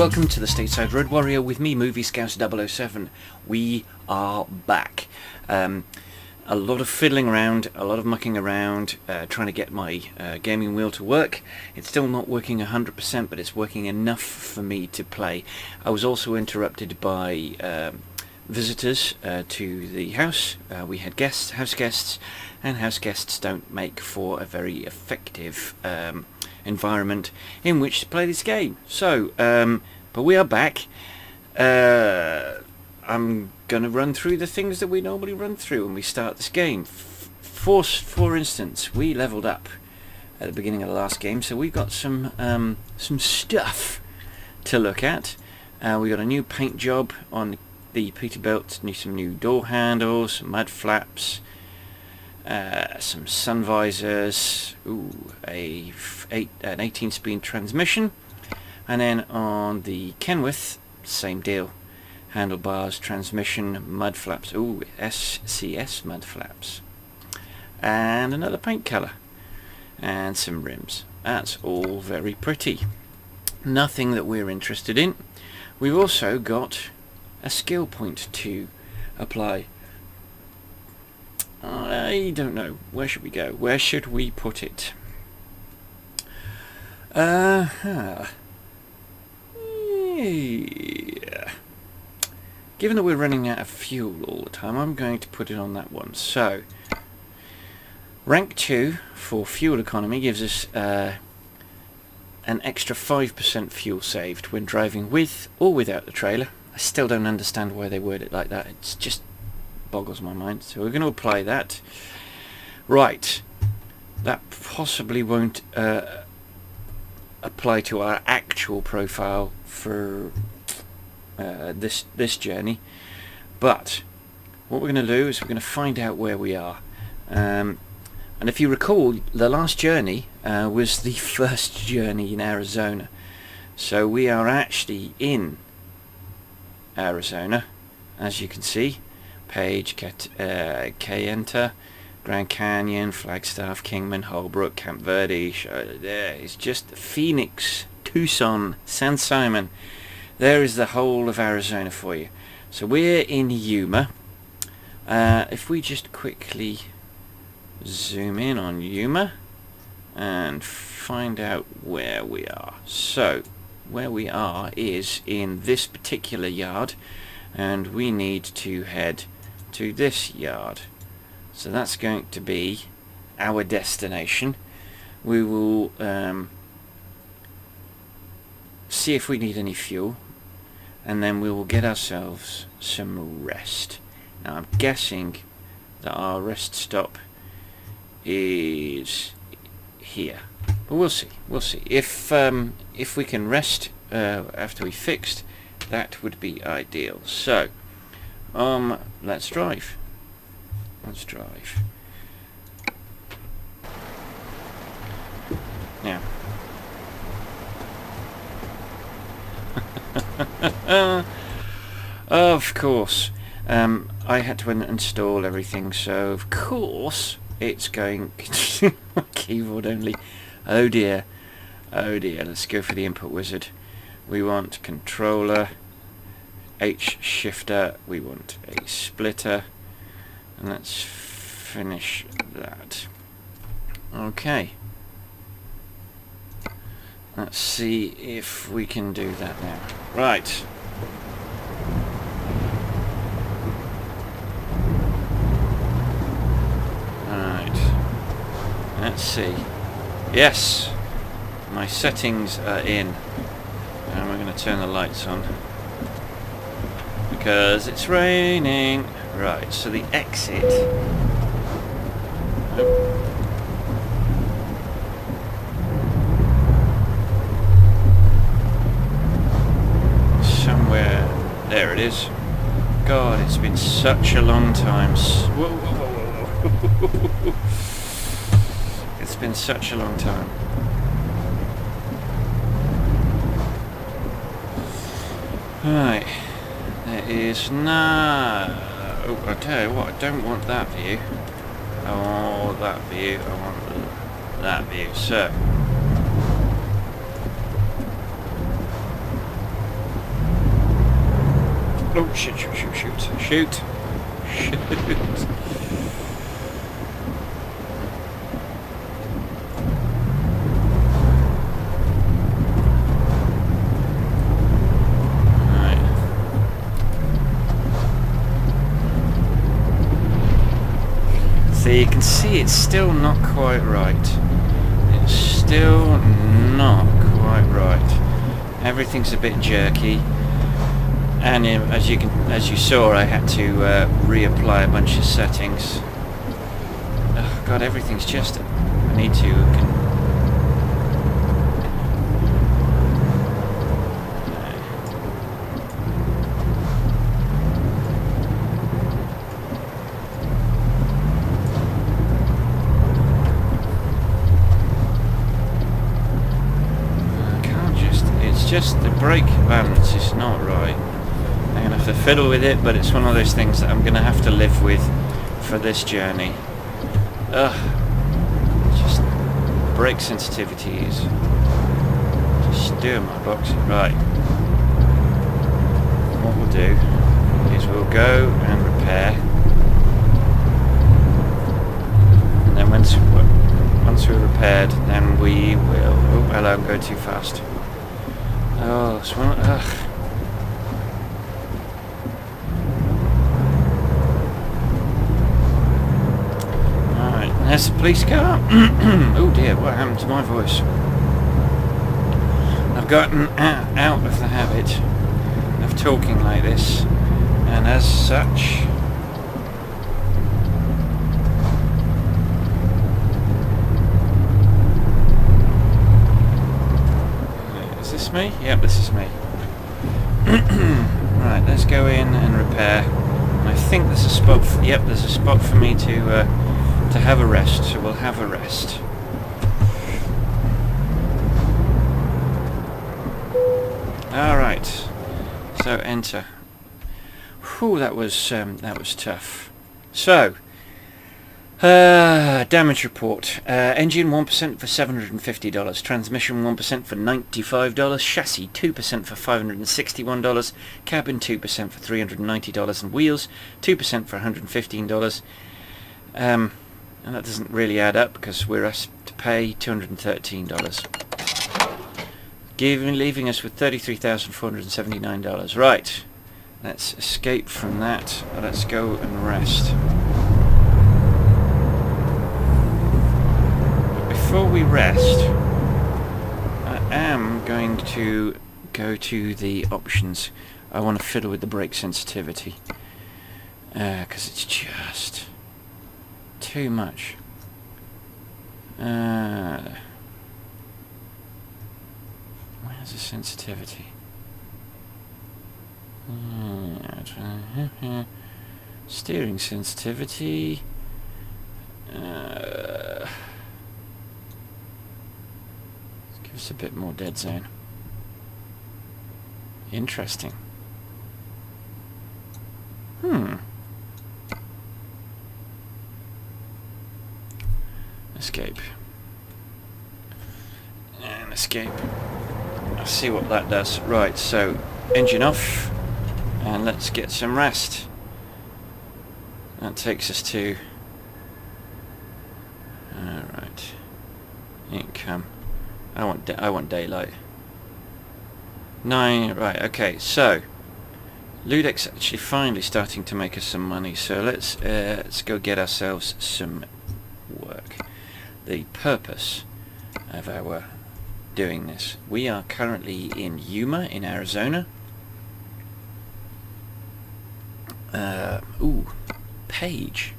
welcome to the Stateside Road Warrior with me, Movie Scout 007. We are back. A lot of fiddling around, a lot of mucking around, trying to get my gaming wheel to work. It's still not working 100%, but it's working enough for me to play. I was also interrupted by visitors to the house. We had house guests, and house guests don't make for a very effective environment in which to play this game. So, but we are back. I'm gonna run through the things that we normally run through when we start this game. For instance, we leveled up at the beginning of the last game, so we've got some stuff to look at. We got a new paint job on the Peterbilt, some new door handles, some mud flaps, some sun visors, an 18-speed transmission, and then on the Kenworth, same deal. Handlebars, transmission, mud flaps. SCS mud flaps. And another paint colour. And some rims. That's all very pretty. Nothing that we're interested in. We've also got a skill point to apply. I don't know. Where should we go? Where should we put it? Yeah. Given that we're running out of fuel all the time, I'm going to put it on that one. So, rank 2 for fuel economy gives us an extra 5% fuel saved when driving with or without the trailer. I still don't understand why they word it like that. It just boggles my mind. So we're going to apply that. Right. That possibly won't apply to our actual profile for this journey, but what we're going to do is we're going to find out where we are, and if you recall, the last journey was the first journey in Arizona, so we are actually in Arizona, as you can see. Page, K-Enter, Grand Canyon, Flagstaff, Kingman, Holbrook, Camp Verde. There is just Phoenix, Tucson, San Simon. There is the whole of Arizona for you. So we're in Yuma. If we just quickly zoom in on Yuma and find out where we are. So where we are is in this particular yard, and we need to head to this yard. So that's going to be our destination. We will see if we need any fuel, and then we will get ourselves some rest. Now I'm guessing that our rest stop is here, but we'll see. If we can rest after we fixed, that would be ideal. So let's drive. Now of course, I had to install everything, so of course it's going keyboard only. Oh dear, let's go for the input wizard. We want controller, H shifter, we want a splitter, and let's finish that. Okay, let's see if we can do that now. Right. Let's see. Yes, my settings are in, and we're going to turn the lights on because it's raining. Right, so the exit. Somewhere there it is. God, it's been such a long time. Whoa. It's been such a long time. Right, there is no... Oh, I tell you what, I don't want that view. I want that view. I want that view. So, Oh, shoot. Shoot. So you can see it's still not quite right. It's still not quite right. Everything's a bit jerky, and as you saw, I had to reapply a bunch of settings. Oh God, everything's just. I need to. Just the brake balance is not right. I'm going to have to fiddle with it, but it's one of those things that I'm going to have to live with for this journey. Just brake sensitivity is just doing my box. Right. What we'll do is we'll go and repair, and then once we're repaired, then we will. Oh, hello! I'm going too fast. Oh, it's one. Alright, there's the police car. Oh dear, what happened to my voice? I've gotten out of the habit of talking like this, and as such, me? Yep, this is me. Right, let's go in and repair. And I think there's a spot. Yep, there's a spot for me to have a rest. So we'll have a rest. All right. So enter. Whew, that was tough. So. Damage report. Engine 1% for $750, transmission 1% for $95, chassis 2% for $561, cabin 2% for $390, and wheels 2% for $115. And that doesn't really add up because we're asked to pay $213, leaving us with $33,479. Right, let's escape from that. Let's go and rest. Before we rest, I am going to go to the options. I want to fiddle with the brake sensitivity because it's just too much. Where's the sensitivity? Steering sensitivity. It's a bit more dead zone. Interesting. Escape. And escape. I'll see what that does. Right, so engine off, and let's get some rest. That takes us to. Alright. Income. I want daylight. 9, right, okay, so Ludek's actually finally starting to make us some money, so let's go get ourselves some work. The purpose of our doing this. We are currently in Yuma in Arizona. Page.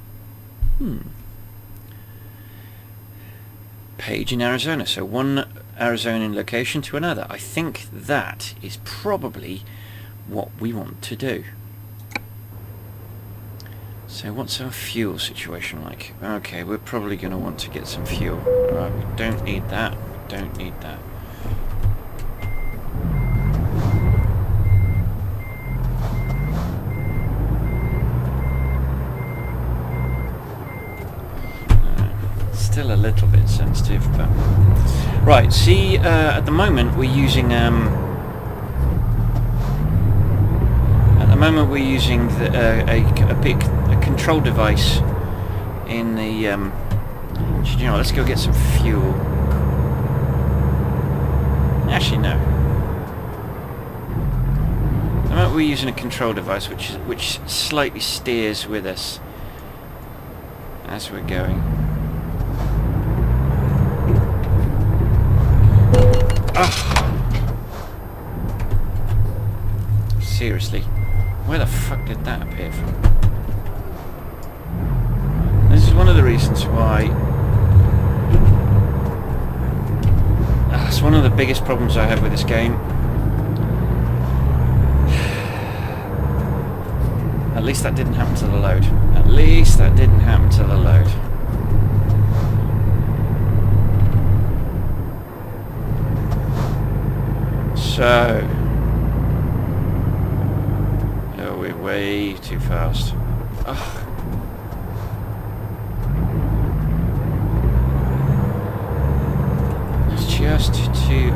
Page in Arizona, so one Arizonian location to another. I think that is probably what we want to do. So what's our fuel situation like? Okay, we're probably going to want to get some fuel. Right, we don't need that. Don't need that. Still a little bit sensitive, but right. See, at the moment we're using moment we're using a control device in the... you know, let's go get some fuel. Actually, no. The moment we're using a control device which slightly steers with us as we're going. Seriously, where the fuck did that appear from? This is one of the reasons why... it's one of the biggest problems I have with this game. At least that didn't happen to the load. At least that didn't happen to the load. So... oh, we're way too fast. Ugh. Just to...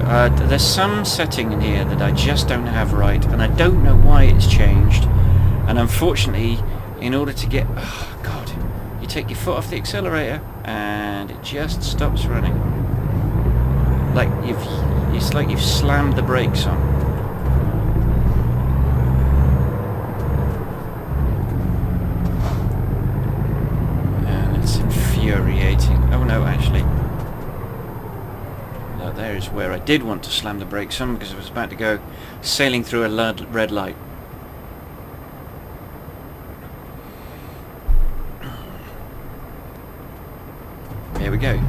there's some setting in here that I just don't have right, and I don't know why it's changed. And unfortunately, in order to get... oh, God. You take your foot off the accelerator, and it just stops running. Like, it's like you've slammed the brakes on. And it's infuriating. Oh no, actually. No, there's where I did want to slam the brakes on, because I was about to go sailing through a red light. Here we go.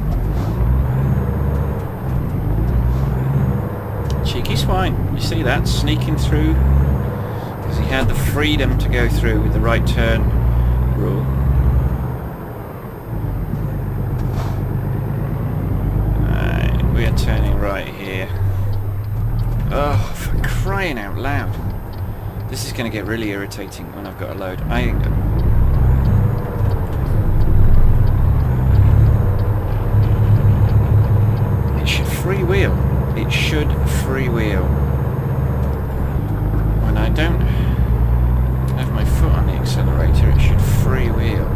Cheeky swine. You see that? Sneaking through. Because he had the freedom to go through with the right turn rule. Right, we are turning right here. Oh, for crying out loud. This is going to get really irritating when I've got a load. It should freewheel. It should freewheel. When I don't have my foot on the accelerator, it should freewheel.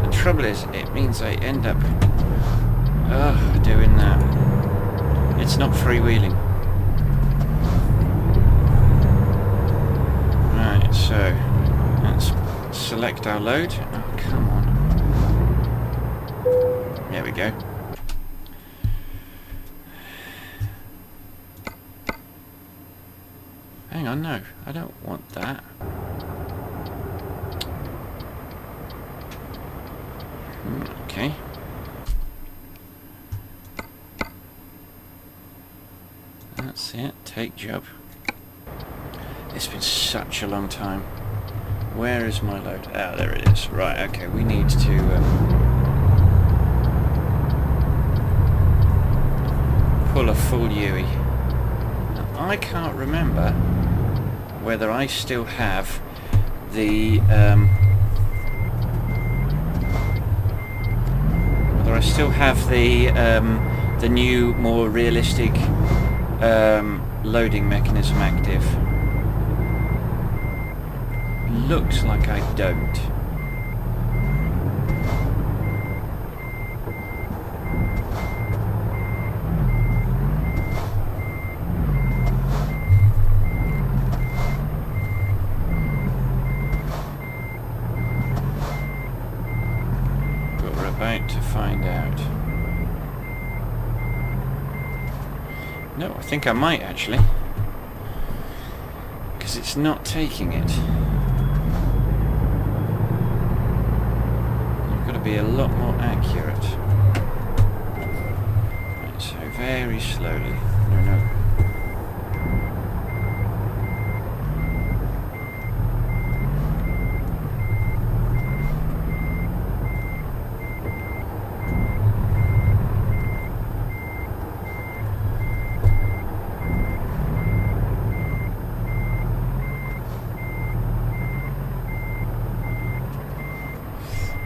The trouble is, it means I end up doing that. It's not freewheeling. Right, so let's select our load. Oh, come on. There we go. Hang on, no, I don't want that. Okay. That's it, take job. It's been such a long time. Where is my load? Ah, there it is. Right, okay, we need to... pull a full Yui. Now, I can't remember whether I still have the the new, more realistic loading mechanism active. Looks like I don't. About to find out. No, I think I might actually, because it's not taking it. You've got to be a lot more accurate. Right, so very slowly. No.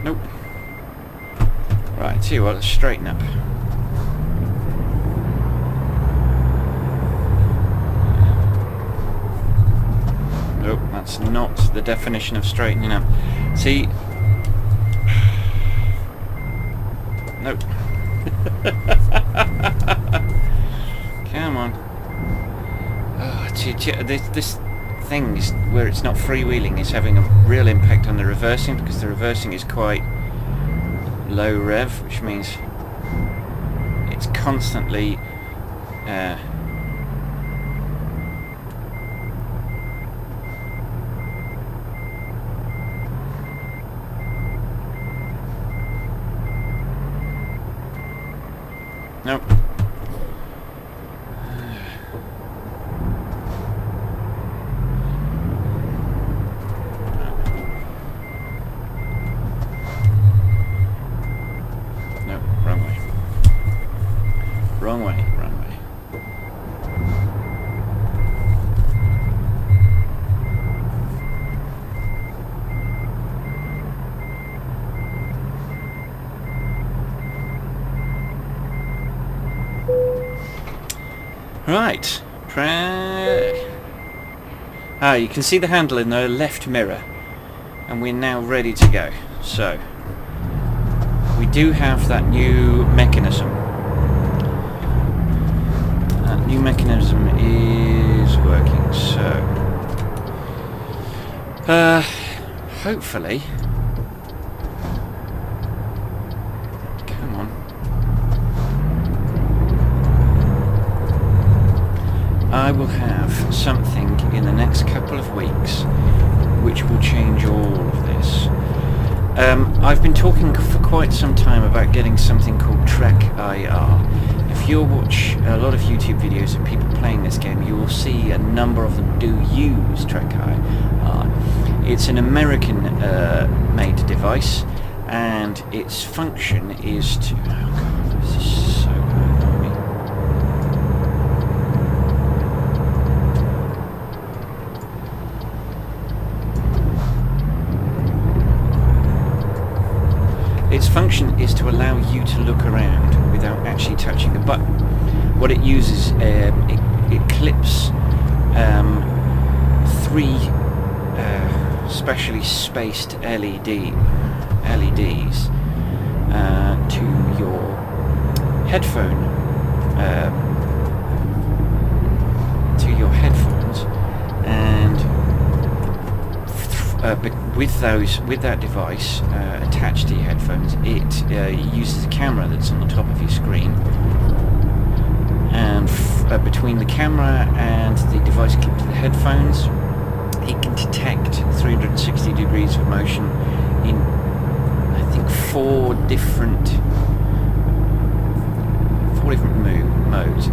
Nope. Right, tell you what, let's straighten up. Nope, That's not the definition of straightening up. See? Nope. Come on. Oh, this thing is, where it's not freewheeling, is having a real impact on the reversing, because the reversing is quite low rev, which means it's constantly nope. Nope, wrong way. Wrong way, wrong way. Right. You can see the handle in the left mirror, and we're now ready to go. So, we do have that new mechanism. That new mechanism is working, so hopefully. Come on. I will have something in the next couple of weeks which will change all of this. I've been talking for quite some time about getting something called Track IR. If you watch a lot of YouTube videos of people playing this game, you will see a number of them do use Track IR. It's an American made device, and its function is to... Oh god, this is so hard on me. Its function is to allow you to look around without actually touching the button. What it uses, it clips three specially spaced LEDs to your headphones, and with that device attached to your headphones, it uses a camera that's on the top of your screen, and between the camera and the device clipped to the headphones, it can detect 360 degrees of motion in, I think, four different modes.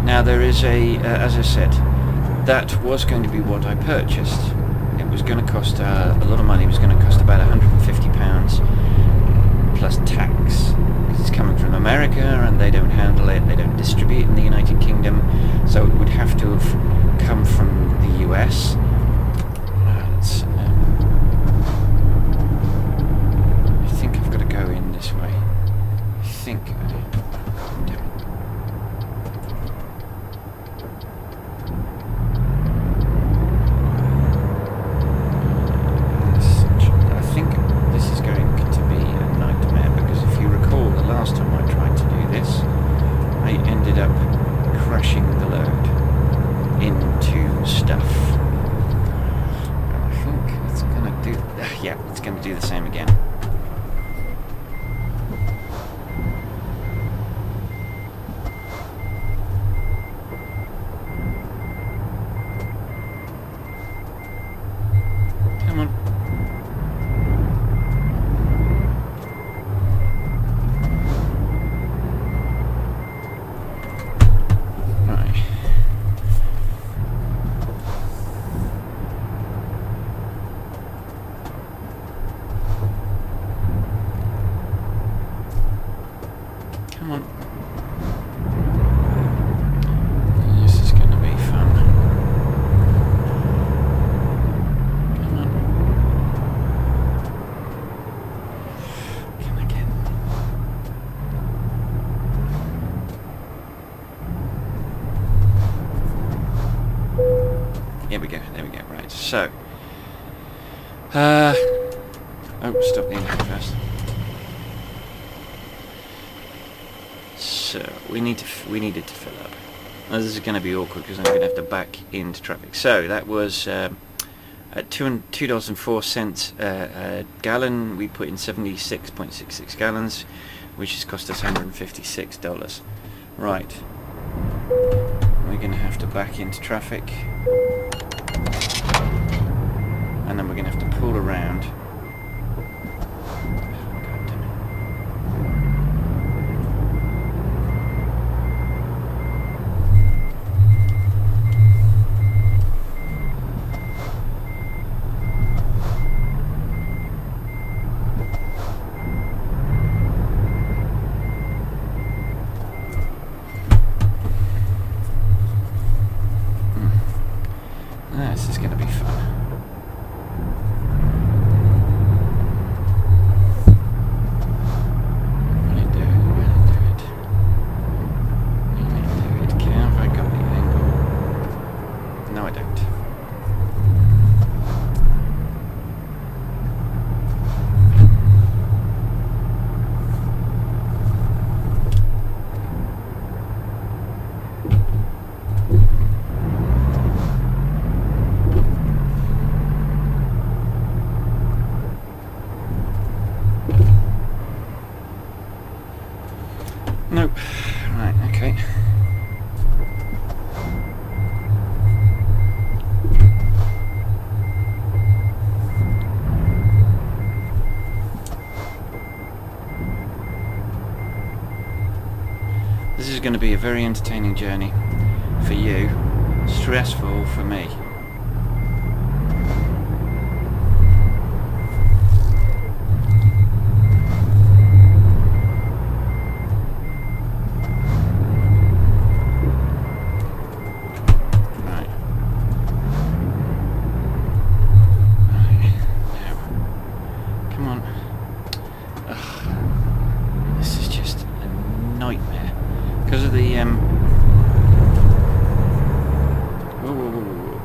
Now there is as I said, that was going to be what I purchased. It was going to cost a lot of money. It was going to cost about £150 plus tax, because it's coming from America and they don't handle it, they don't distribute it in the United Kingdom, so it would have to have come from the US. I think I've got to go in this way. I think... last time I tried to do this, I ended up crashing the load into Here we go. There we go. Right. So. Oh, stop the engine first. So we needed to fill up. Now, this is going to be awkward because I'm going to have to back into traffic. So that was at $2.04 a gallon. We put in 76.66 gallons, which has cost us $156. Right. We're going to have to back into traffic, and then we're going to have to pull around. This is going to be fun. Will it do it? Will it do it? Will it do it? Have I got the angle? No, I don't. Nope. Right, okay. This is going to be a very entertaining journey for you, stressful for me. Because of the whoa, whoa, whoa, whoa.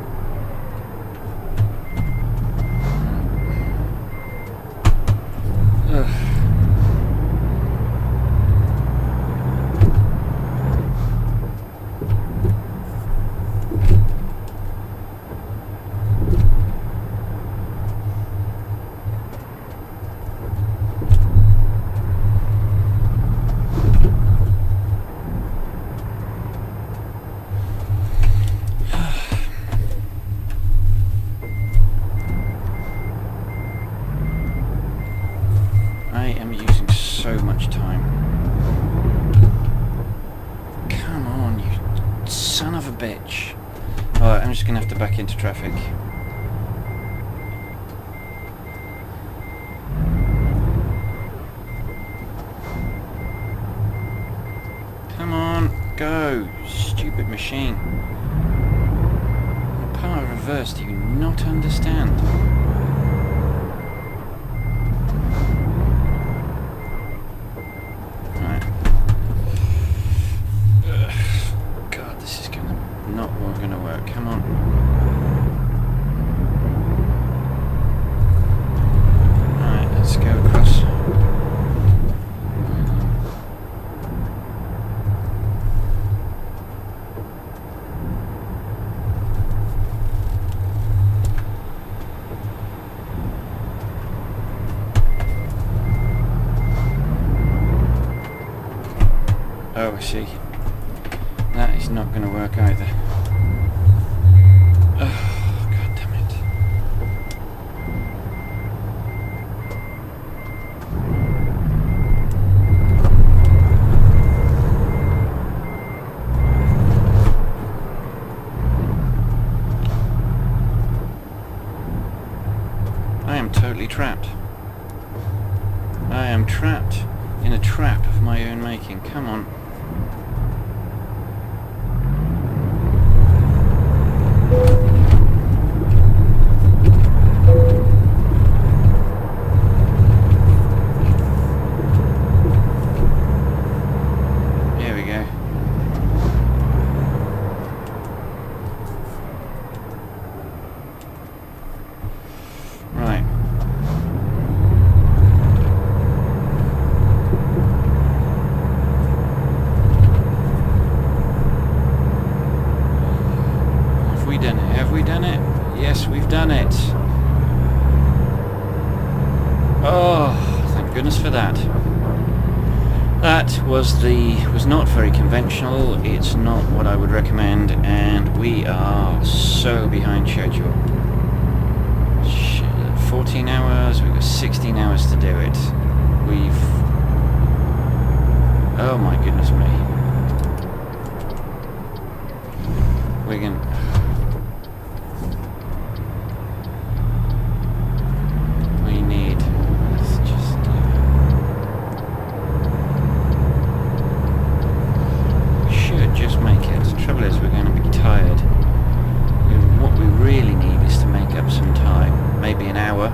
So much time. Come on, you son of a bitch. Alright, I'm just gonna have to back into traffic. Come on, go, stupid machine. What part of reverse do you not understand? Come on. Alright, let's go across. Oh, I see. That is not going to work either. Oh, God damn it. I am totally trapped. I am trapped in a trap of my own making. Come on. Have we done it? Yes, we've done it. Oh, thank goodness for that. That was not very conventional. It's not what I would recommend, and we are so behind schedule. 14 hours. We've got 16 hours to do it. Oh my goodness me. We're gonna... We need... Let's just... We should just make it. The trouble is we're going to be tired. What we really need is to make up some time. Maybe an hour.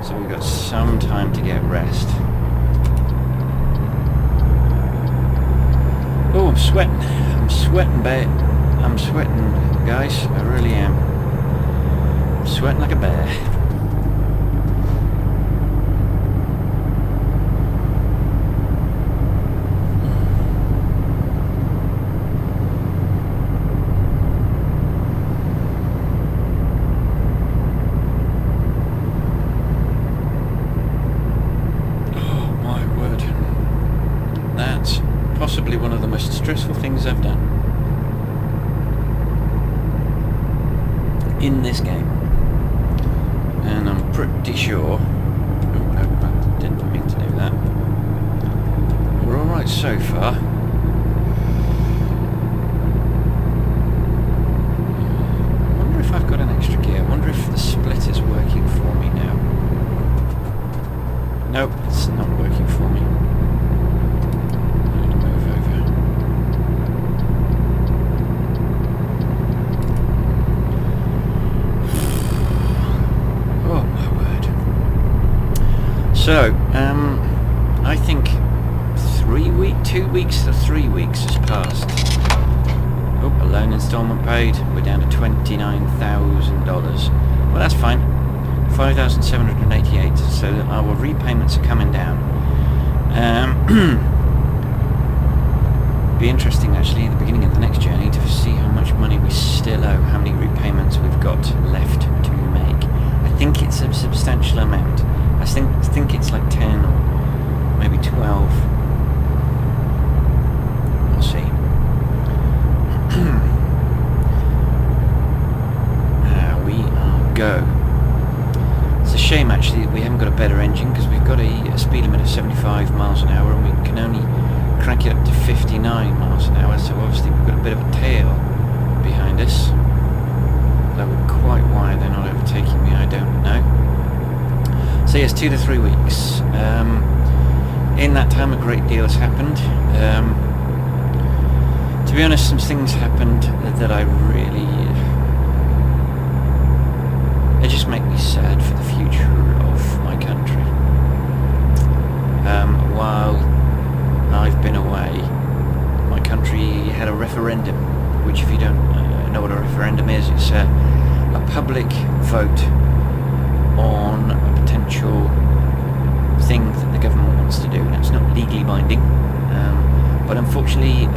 So we've got some time to get rest. Oh, I'm sweating. I'm sweating, babe. I'm sweating, guys. I really am. I'm sweating like a bear. Possibly one of the most stressful things I've done in this game, and I'm pretty sure... Oh, no, didn't mean to do that. We're alright so far. I wonder if I've got an extra gear. I wonder if the split is working for me now. Nope, it's not working for me. So, I think 2 weeks to 3 weeks has passed. Oh, a loan instalment paid. We're down to $29,000. Well, that's fine. 5,788. So our repayments are coming down. Be interesting actually at the beginning of the next journey to see how much money we still owe, how many repayments we've got left to make. I think it's a substantial amount. I think it's like 10 or maybe 12. We'll see. We are go. It's a shame actually that we haven't got a better engine, because we've got a speed limit of 75 miles an hour and we can only crank it up to 59 miles an hour, so obviously we've got a bit of a tail behind us. Though quite why they're not overtaking me, I don't know. So yes, 2 to 3 weeks. In that time a great deal has happened. To be honest, some things happened that I really... they just make me sad for the future of my country. While I've been away, my country had a referendum, which if you don't know what a referendum is, it's a public vote on a potential thing that the government wants to do, and it's not legally binding, but unfortunately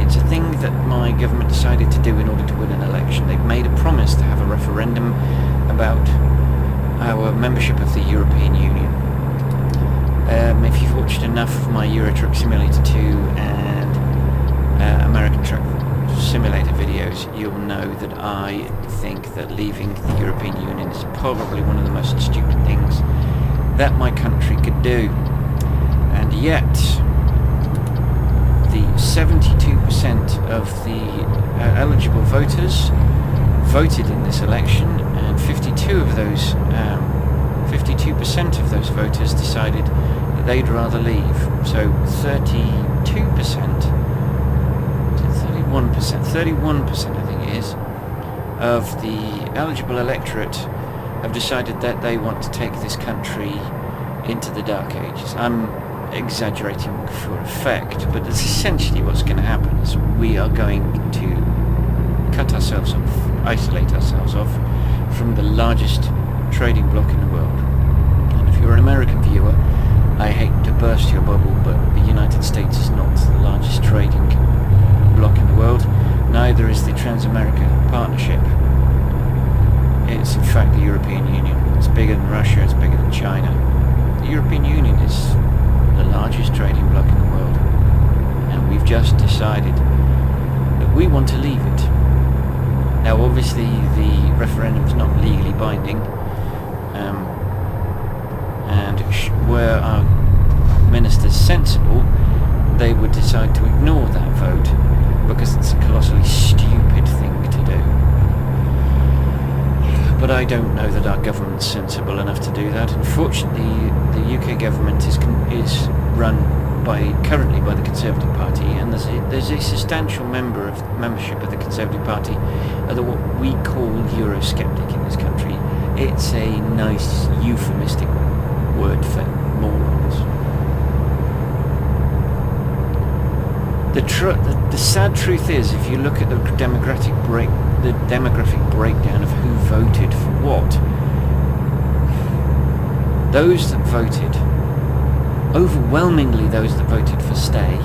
it's a thing that my government decided to do in order to win an election. They've made a promise to have a referendum about our membership of the European Union. If you've watched enough of my Euro Truck Simulator 2 and American Truck Simulator videos, you'll know that I think that leaving the European Union is probably one of the most stupid things that my country could do. And yet, the 72% of the eligible voters voted in this election, and 52% of those voters decided that they'd rather leave. So 31% I think it is, of the eligible electorate have decided that they want to take this country into the Dark Ages. I'm exaggerating for effect, but that's essentially what's going to happen. Is we are going to cut ourselves off, isolate ourselves off from the largest trading bloc in the world. And if you're an American viewer, I hate to burst your bubble, but the United States is not the largest trading bloc in the world. Neither is the Trans-America Partnership. fact the European Union. It's bigger than Russia, it's bigger than China. The European Union is the largest trading bloc in the world, and we've just decided that we want to leave it. Now obviously the referendum's not legally binding, and were our ministers sensible, they would decide to ignore that vote because it's a colossally stupid thing to do. But I don't know that our government's sensible enough to do that. Unfortunately, the UK government is run currently by the Conservative Party, and there's a substantial membership of the Conservative Party of what we call Eurosceptic in this country. It's a nice euphemistic word for morons. The sad truth is, if you look at the demographic breakdown of who voted for what, those that voted, overwhelmingly those that voted for stay,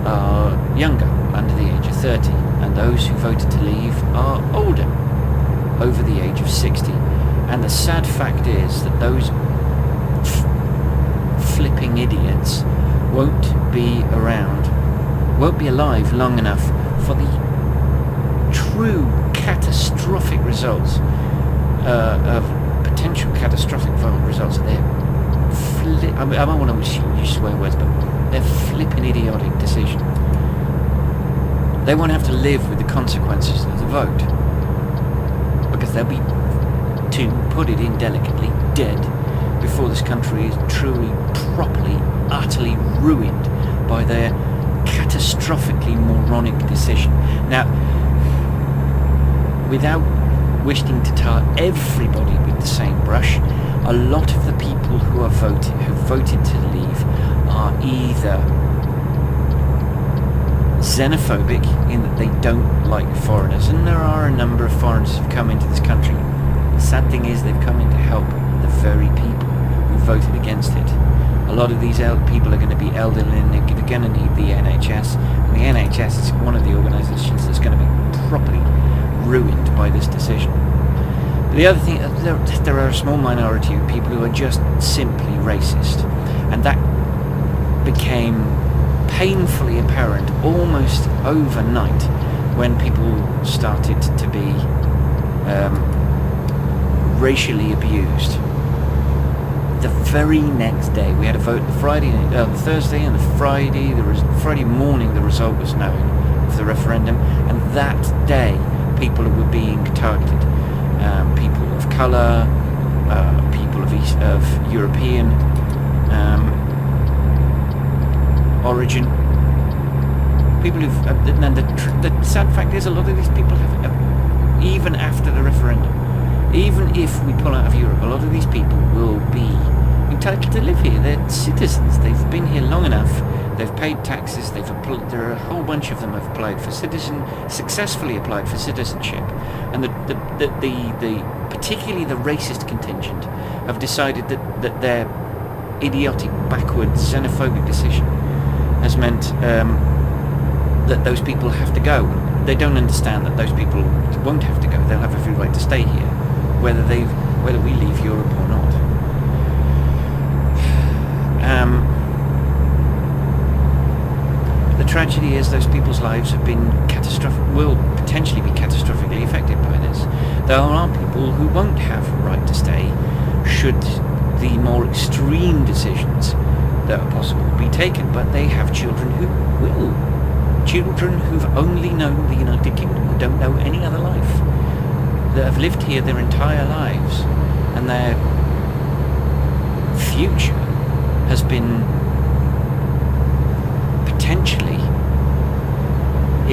are younger, under the age of 30, and those who voted to leave are older, over the age of 60. And the sad fact is that those flipping idiots won't be alive long enough for the true catastrophic results of potential catastrophic results of their I don't want to use swear words, but their flipping idiotic decision. They won't have to live with the consequences of the vote, because they'll be, to put it indelicately, dead before this country is truly, properly, utterly ruined by their catastrophically moronic decision. Now, without wishing to tar everybody with the same brush, a lot of the people who voted to leave are either xenophobic in that they don't like foreigners, and there are a number of foreigners who've come into this country. The sad thing is they've come in to help the very people who voted against it. A lot of these people are going to be elderly, and they're going to need the NHS, and the NHS is one of the organisations that's going to be properly ruined by this decision. But the other thing, there are a small minority of people who are just simply racist, and that became painfully apparent almost overnight when people started to be racially abused. The very next day, we had a vote the Thursday, and the Friday morning the result was known of the referendum, and that day people were being targeted. People of colour, people of European origin, people who've... and the sad fact is, a lot of these people have, even after the referendum, even if we pull out of Europe, a lot of these people will be entitled to live here. They're citizens. They've been here long enough. They've paid taxes. There are a whole bunch of them have applied for successfully applied for citizenship, and the particularly the racist contingent have decided that their idiotic, backward, xenophobic decision has meant that those people have to go. They don't understand that those people won't have to go. They'll have every right to stay here, whether we leave Europe or not. The tragedy is those people's lives have been will potentially be catastrophically affected by this. There are people who won't have a right to stay should the more extreme decisions that are possible be taken, but they have children who will. Children who've only known the United Kingdom, who don't know any other life, that have lived here their entire lives, and their future has been potentially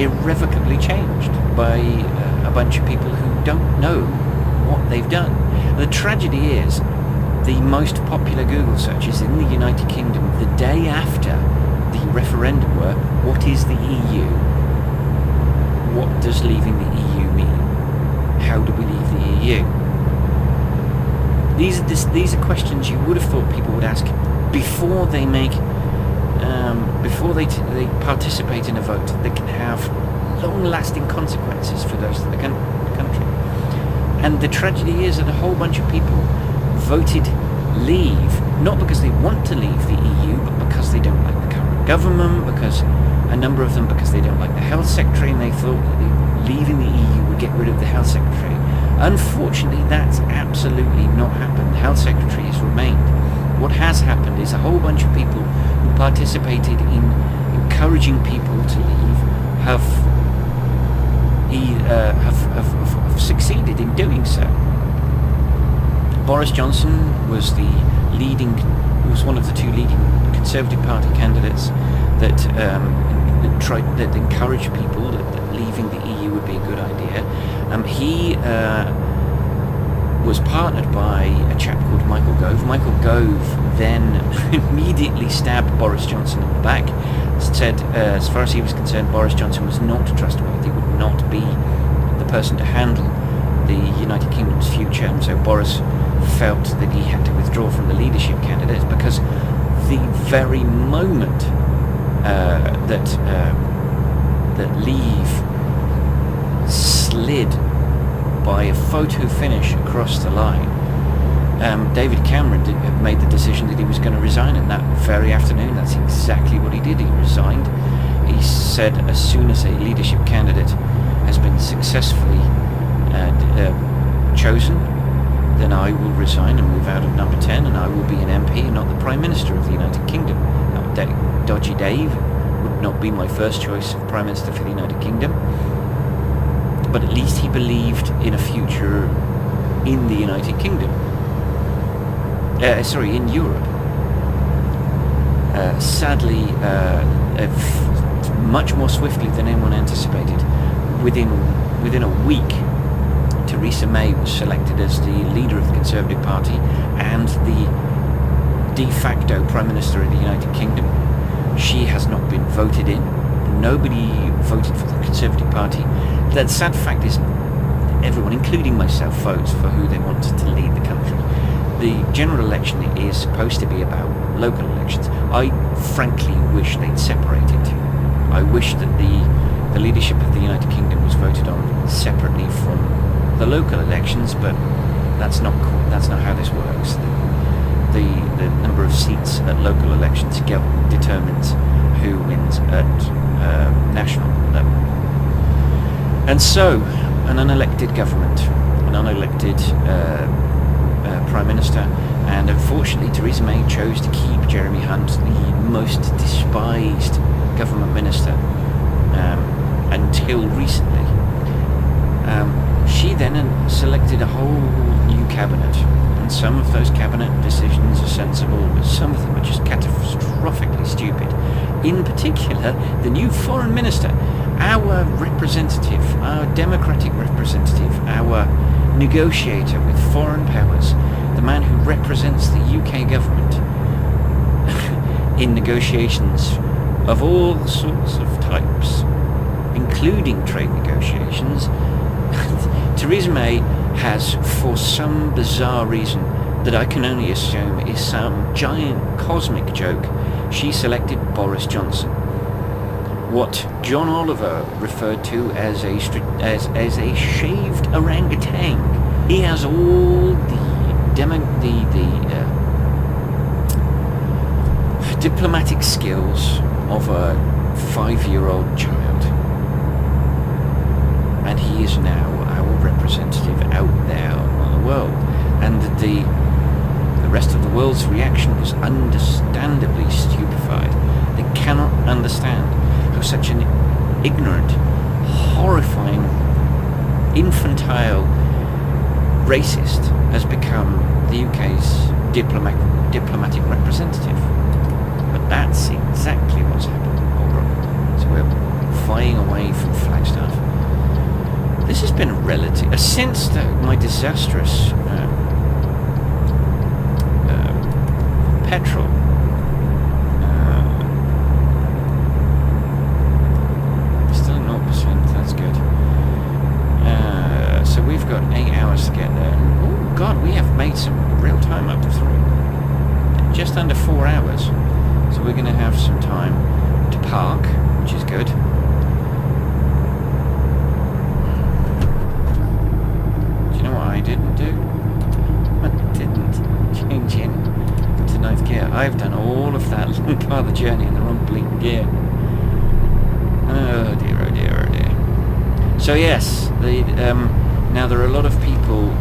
irrevocably changed by a bunch of people who don't know what they've done. The tragedy is, the most popular Google searches in the United Kingdom the day after the referendum were, what is the EU? What does leaving the EU mean? How do we leave the EU? These are questions you would have thought people would ask before they make, they participate in a vote that can have long-lasting consequences for those in the country. And the tragedy is that a whole bunch of people voted leave, not because they want to leave the EU, but because they don't like the current government, because a number of them because they don't like the health secretary, and they thought that leaving the EU would get rid of the health secretary. Unfortunately, that's absolutely not happened. The health secretary has remained. What has happened is a whole bunch of people who participated in encouraging people to leave have succeeded in doing so. Boris Johnson was one of the two leading Conservative Party candidates that encouraged people that leaving the EU would be a good idea. He was partnered by a chap called Michael Gove. Michael Gove then immediately stabbed Boris Johnson in the back, said as far as he was concerned Boris Johnson was not trustworthy, would not be the person to handle the United Kingdom's future, and so Boris felt that he had to withdraw from the leadership candidates, because the very moment that Leave slid by a photo finish across the line, David Cameron made the decision that he was going to resign, and that very afternoon that's exactly what he did. He resigned. He said, as soon as a leadership candidate has been successfully chosen, then I will resign and move out of number 10, and I will be an MP and not the Prime Minister of the United Kingdom. Now, Dodgy Dave would not be my first choice of Prime Minister for the United Kingdom, but at least he believed in a future in the United Kingdom. In Europe. Sadly, much more swiftly than anyone anticipated, within a week, Theresa May was selected as the leader of the Conservative Party and the de facto Prime Minister of the United Kingdom. She has not been voted in. Nobody voted for the Conservative Party. The sad fact is everyone, including myself, votes for who they want to lead the country. The general election is supposed to be about local elections. I frankly wish they'd separated. I wish that the leadership of the United Kingdom was voted on separately from the local elections, but that's not how this works. The number of seats at local elections determines who wins at national level. And so, an unelected government, an unelected Prime Minister, and unfortunately Theresa May chose to keep Jeremy Hunt, the most despised government minister until recently. She then selected a whole new cabinet, and some of those cabinet decisions are sensible, but some of them are just catastrophically stupid. In particular, the new foreign minister, our representative, our democratic representative, our negotiator with foreign powers, the man who represents the UK government in negotiations of all sorts of types, including trade negotiations. Theresa May has, for some bizarre reason that I can only assume is some giant cosmic joke, she selected Boris Johnson. What John Oliver referred to as a shaved orangutan. He has all the diplomatic skills of a 5-year-old child, and he is now our representative out there on the world. And the rest of the world's reaction was understandably stupefied. They cannot understand how such an ignorant, horrifying, infantile racist has become the UK's diplomatic representative. But that's exactly what's happened in Holbrook. So we're flying away from Flagstaff. This has been since my disastrous petrol still 0%, that's good. So we've got 8 hours to get there. Oh god, we have made some real time up through. Just under 4 hours. So we're going to have some time to park, which is good. Do you know what I didn't do. I didn't change in to ninth gear. I've done all of that long part of the journey in the wrong bleeding gear. Oh dear, oh dear, oh dear. So yes, now there are a lot of people.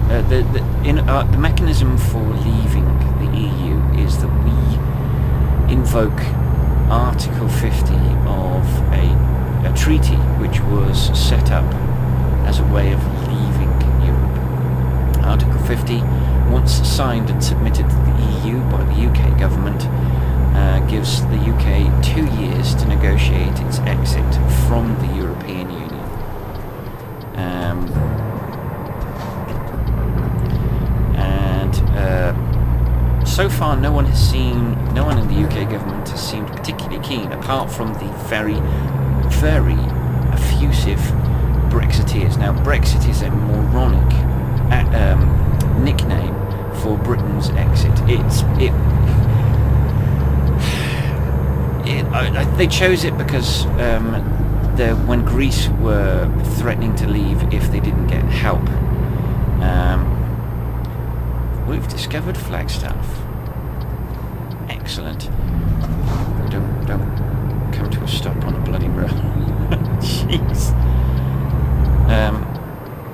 The mechanism for leaving the EU is that we invoke Article 50 of a treaty which was set up as a way of leaving Europe. Article 50, once signed and submitted to the EU by the UK government, gives the UK 2 years to negotiate its exit from the European Union. So far, no one in the UK government has seemed particularly keen, apart from the very, very effusive Brexiteers. Now, Brexit is a moronic nickname for Britain's exit. They chose it because when Greece were threatening to leave if they didn't get help. We've discovered Flagstaff. Excellent. Don't come to a stop on a bloody road. Jeez.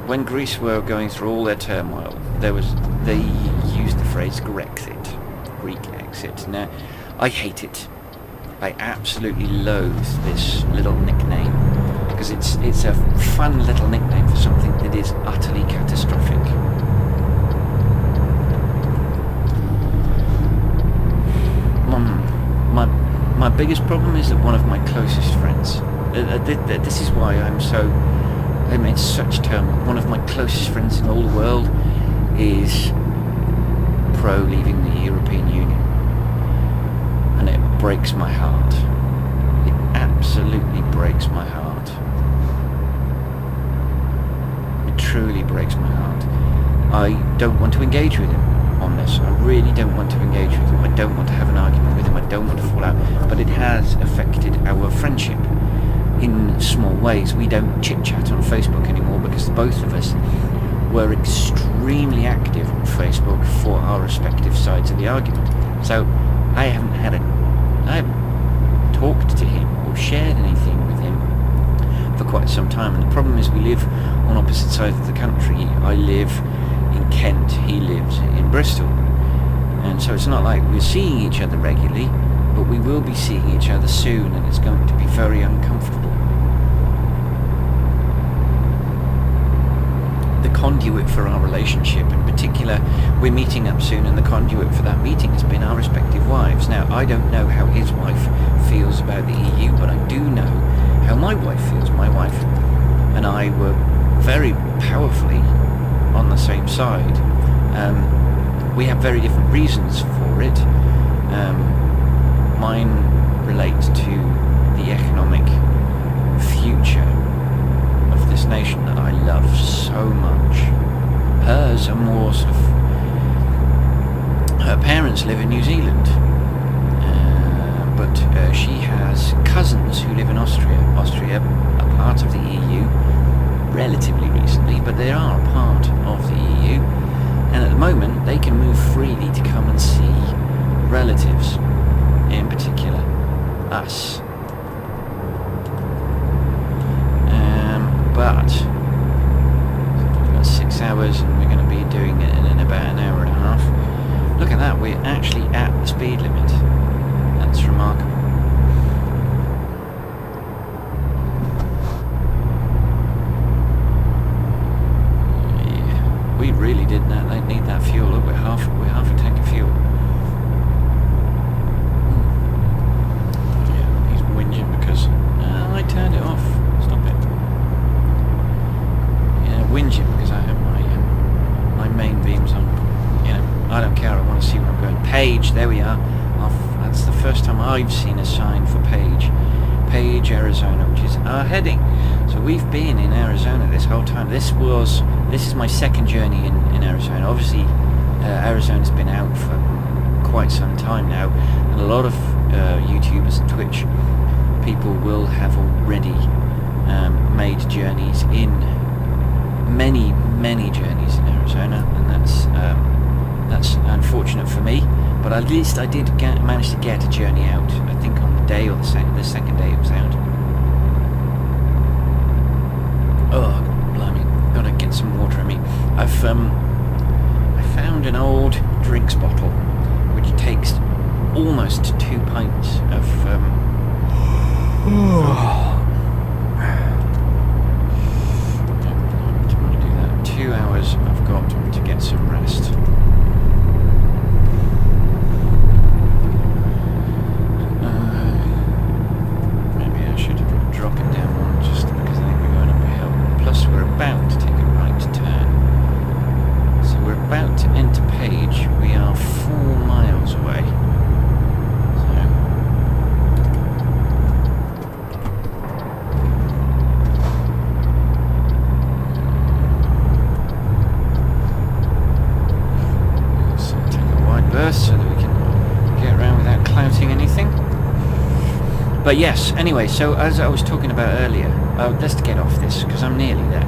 When Greece were going through all their turmoil, they used the phrase Grexit, Greek exit. Now, I hate it. I absolutely loathe this little nickname because it's a fun little nickname for something that is utterly catastrophic. My biggest problem is that one of my closest friends, this is why I'm in such turmoil, one of my closest friends in all the world is pro-leaving the European Union. And it breaks my heart. It absolutely breaks my heart. It truly breaks my heart. I don't want to engage with him on this. I really don't want to engage with him. I don't want to have an argument with him. I don't want to fall out. But it has affected our friendship in small ways. We don't chit-chat on Facebook anymore because both of us were extremely active on Facebook for our respective sides of the argument. So I haven't talked to him or shared anything with him for quite some time. And the problem is we live on opposite sides of the country. I live in Kent, he lives in Bristol, and so it's not like we're seeing each other regularly, but we will be seeing each other soon, and it's going to be very uncomfortable. The conduit for our relationship, in particular, we're meeting up soon, and the conduit for that meeting has been our respective wives. Now, I don't know how his wife feels about the EU, but I do know how my wife feels. My wife and I were very powerfully on the same side. We have very different reasons for it. Mine relate to the economic future of this nation that I love so much. Hers are more sort of... Her parents live in New Zealand, but she has cousins who live in Austria. Austria, a part of the EU, relatively recently, but they are a part of the EU, and at the moment they can move freely to come and see relatives, in particular us. But we've got 6 hours and we're going to be doing it in about an hour and a half. Look at that, we're actually at the speed limit. That's remarkable. We really did need that fuel. Look, we're half a tank of fuel. Yeah, he's whinging because I turned it off. Stop it. Yeah, whinging because I have my main beams on. You know, I don't care. I want to see where I'm going. Page, there we are. That's the first time I've seen a sign for Page. Page, Arizona, which is our heading. So we've been in Arizona this whole time. This is my second journey in Arizona. Obviously, Arizona's been out for quite some time now, and a lot of YouTubers and Twitch people will have already made journeys in many journeys in Arizona, and that's unfortunate for me. But at least I did manage to get a journey out. I think on the day or the second day it was out. Oh, blimey! Gotta get some water in me. I found an old drinks bottle which takes almost 2 pints of. I don't want to do that. 2 hours I've got to get some rest. Maybe I should drop it down one just because I think we're going up a hill. Plus we're about to take a right turn. So we're about to enter Page. We are 4 miles away. So that we can get around without clouting anything. But yes, anyway, so as I was talking about earlier, let's get off this because I'm nearly there.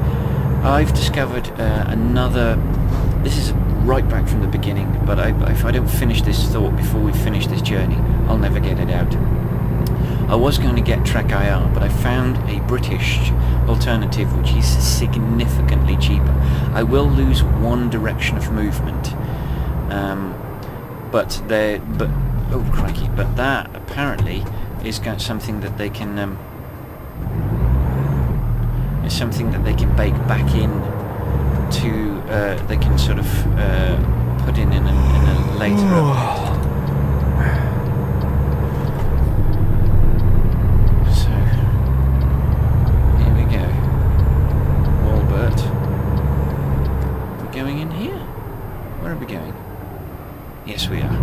I've discovered another. This is right back from the beginning, but if I don't finish this thought before we finish this journey, I'll never get it out. I was going to get Track IR, but I found a British alternative which is significantly cheaper. I will lose one direction of movement. But oh crikey! But that apparently is something that they can bake back in to they can sort of put in a later update. So here we go. Walbert. We're going in here. Where are we going? Yes, we are.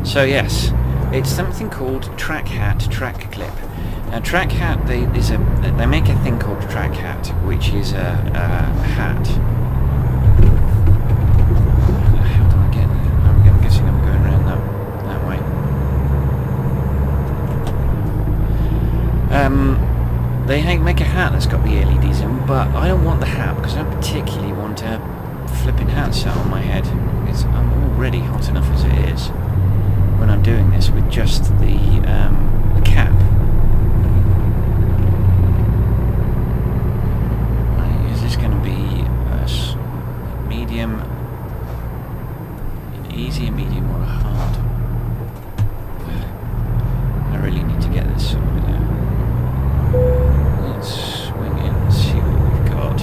So yes, it's something called Track Hat Track Clip. Now Track Hat, they make a thing called Track Hat, which is a hat. How do I get there? I'm guessing I'm going around that way. They make a hat that's got the LEDs in, but I don't want the hat because I don't particularly want a flipping hat set on my head. I'm already hot enough as it is when I'm doing this with just the cap. Right, is this going to be a medium, an easy, a medium, or a hard? I really need to get this sorted out. Let's swing in and see what we've got.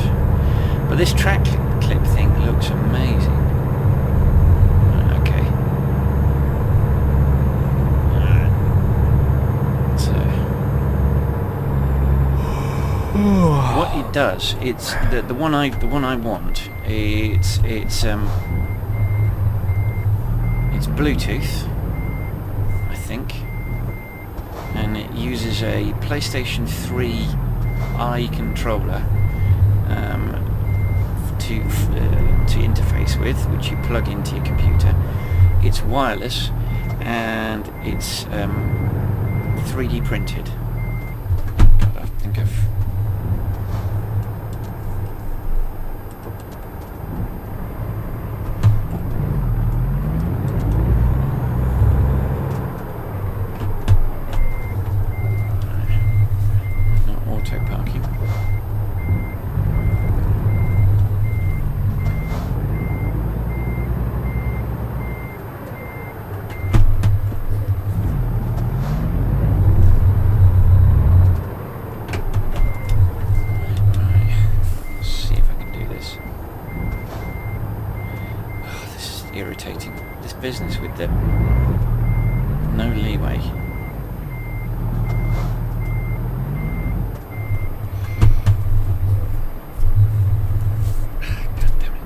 But this track clip thing looks amazing. Okay. So what it does, it's the one I want. It's Bluetooth, I think, and it uses a PlayStation 3 eye controller. To interface with, which you plug into your computer. It's wireless and it's 3D printed. God, I think I've not auto parking. Irritating, this business with the no leeway. God damn it.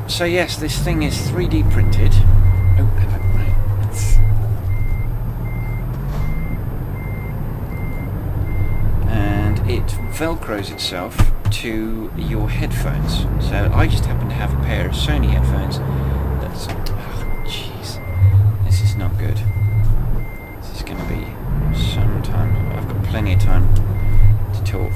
So yes, this thing is 3D printed. Oh, right. velcros itself to your headphones. So I just happen to have a pair of Sony headphones. That's, oh jeez, this is not good. This is going to be some time. I've got plenty of time to talk.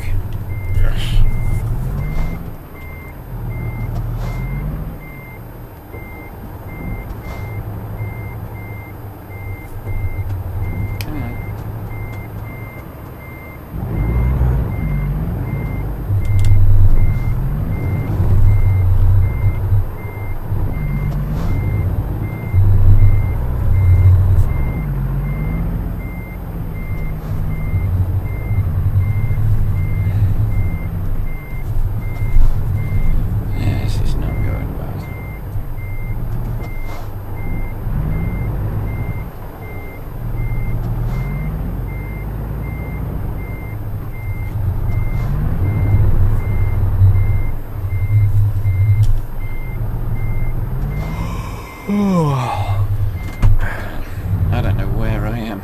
I don't know where I am.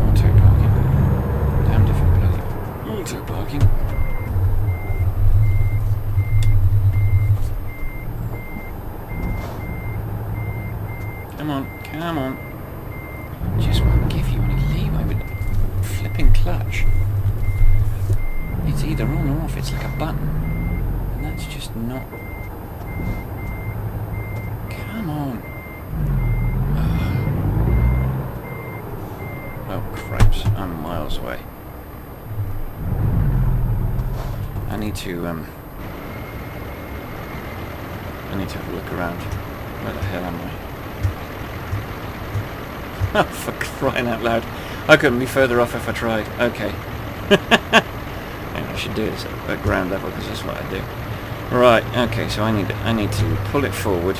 Auto parking. Damn different bloody auto parking. Come on, come on. Just won't give you any leeway with the flipping clutch. It's either on or off, it's like a button. And that's just not... Come on. Oh, cripes. I'm miles away. I need to have a look around. Where the hell am I? Oh, for crying out loud. I couldn't be further off if I tried. Okay. I should do this at ground level because that's what I do. Right, okay, so I need to pull it forward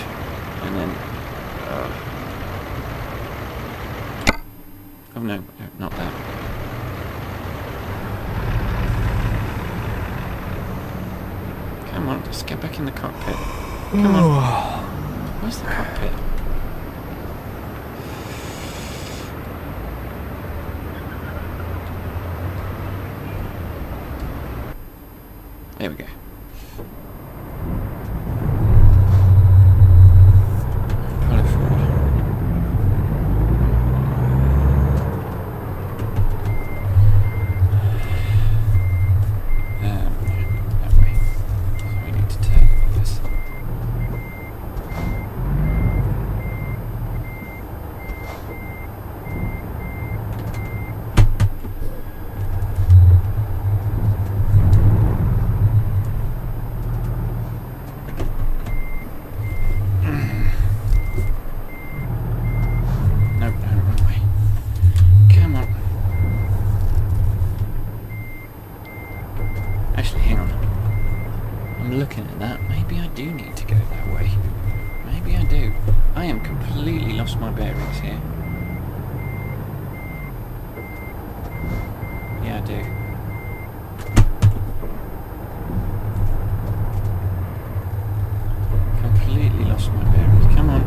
and then oh no, not that. Come on, just get back in the cockpit. Come on. Where's the cockpit? There we go. Pull it forward. That way. So we need to turn this. Looking at that, maybe I do need to go that way. Maybe I do. I am completely lost my bearings here. Yeah, I do. Completely lost my bearings. Come on.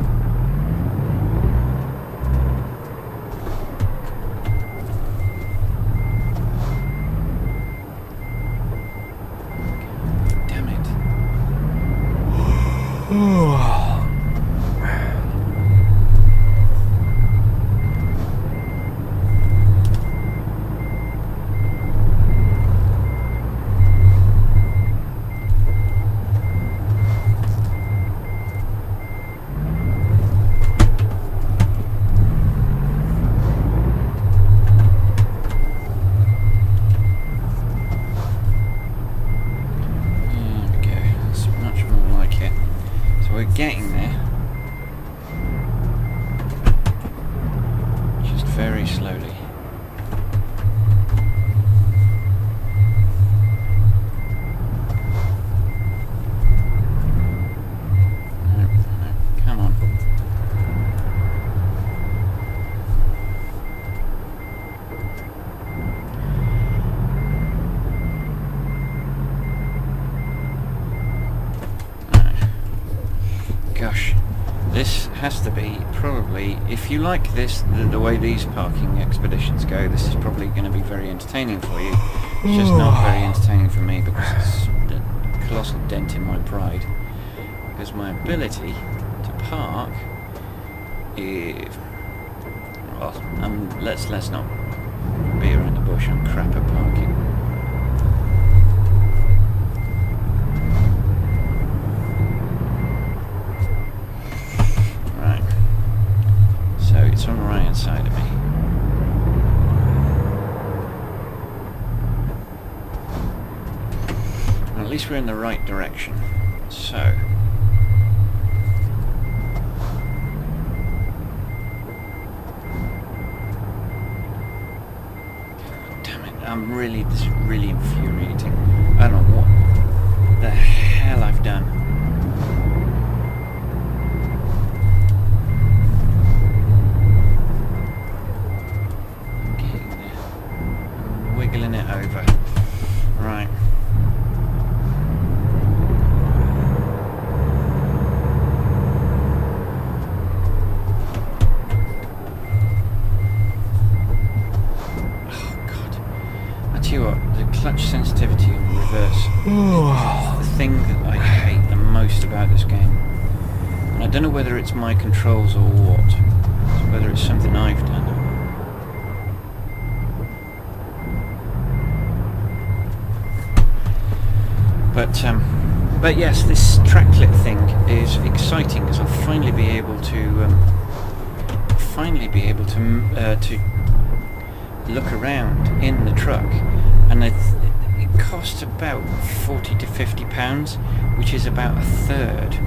Getting there. Just very slowly. No, come on. God, this has to be probably, if you like this, the way these parking expeditions go, this is probably going to be very entertaining for you. It's just not very entertaining for me because it's a colossal dent in my pride. Because my ability to park is... well, let's not be around the bush on crap at parking. It's on the right hand side of me. Well, at least we're in the right direction. So. Damn it, this is really infuriating. I don't know what the hell I've done. Wiggling it over. Right. Oh God. I tell you what, the clutch sensitivity on reverse is the thing that I hate the most about this game. And I don't know whether it's my controls or what. Whether it's something I've done. But yes, this track clip thing is exciting because I'll finally be able to look around in the truck, and it costs about £40 to £50, which is about a third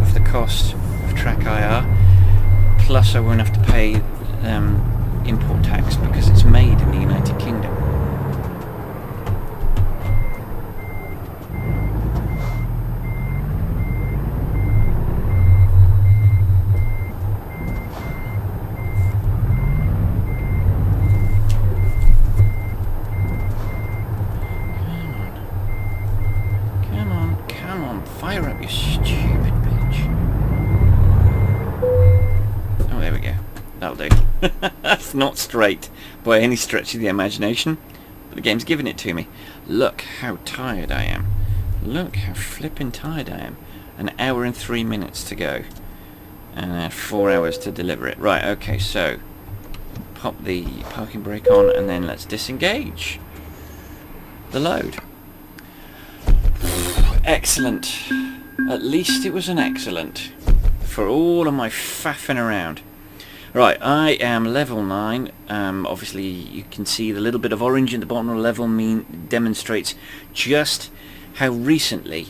of the cost of Track IR. Plus, I won't have to pay import tax because it's made in the United Kingdom. Fire up, you stupid bitch. Oh, there we go. That'll do. That's not straight by any stretch of the imagination, but the game's giving it to me. Look how tired I am. Look how flippin' tired I am. An hour and 3 minutes to go. And 4 hours to deliver it. Right, okay, so pop the parking brake on and then let's disengage the load. Excellent. At least it was an excellent. For all of my faffing around. Right, I am level 9. Obviously you can see the little bit of orange in the bottom of the level demonstrates just how recently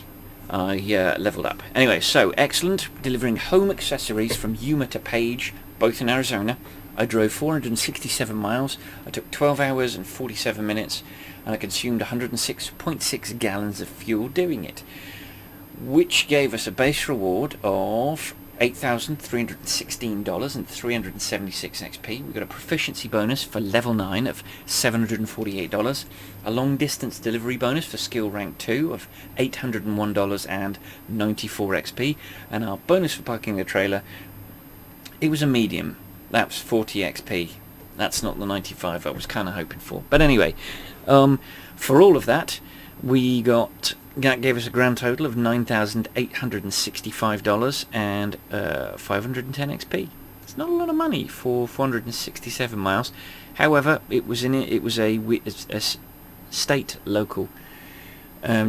I leveled up. Anyway, so excellent. Delivering home accessories from Yuma to Page, both in Arizona. I drove 467 miles. I took 12 hours and 47 minutes. And I consumed 106.6 gallons of fuel doing it, which gave us a base reward of $8,316 and 376 XP. We got a proficiency bonus for level 9 of $748, a long distance delivery bonus for skill rank 2 of $801 and 94 XP, and our bonus for parking the trailer, it was a medium. That was 40 XP. That's not the 95 I was kind of hoping for. But anyway, for all of that, that gave us a grand total of $9,865 and 510 XP. It's not a lot of money for 467 miles. However, it was a state local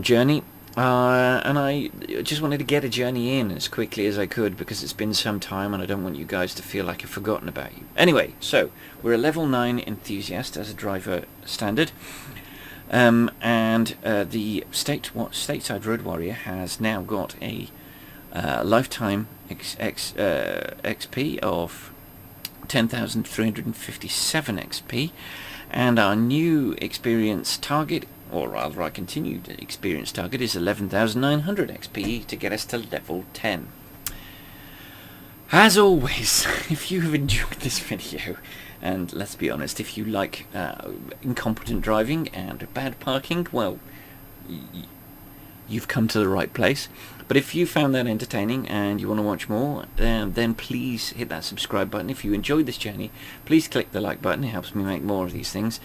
journey. And I just wanted to get a journey in as quickly as I could because it's been some time and I don't want you guys to feel like I've forgotten about you. Anyway, so we're a level 9 enthusiast as a driver standard, and the Stateside Road Warrior has now got a lifetime XP of 10,357 XP, and our new experience target, or rather our continued experience target, is 11,900 XP to get us to level 10. As always, if you have enjoyed this video, and let's be honest, if you like incompetent driving and bad parking, well, you've come to the right place. But if you found that entertaining and you want to watch more, then please hit that subscribe button. If you enjoyed this journey, please click the like button. It helps me make more of these things.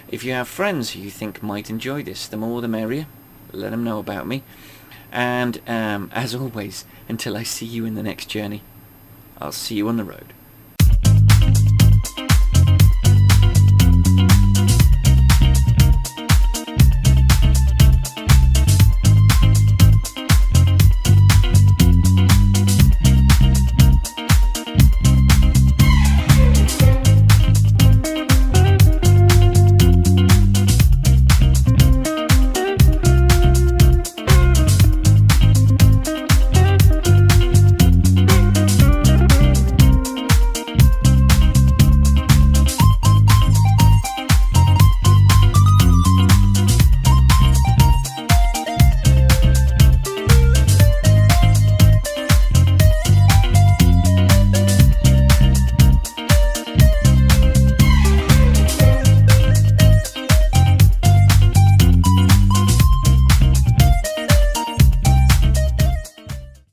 If you have friends who you think might enjoy this, the more the merrier. Let them know about me. And as always, until I see you in the next journey, I'll see you on the road.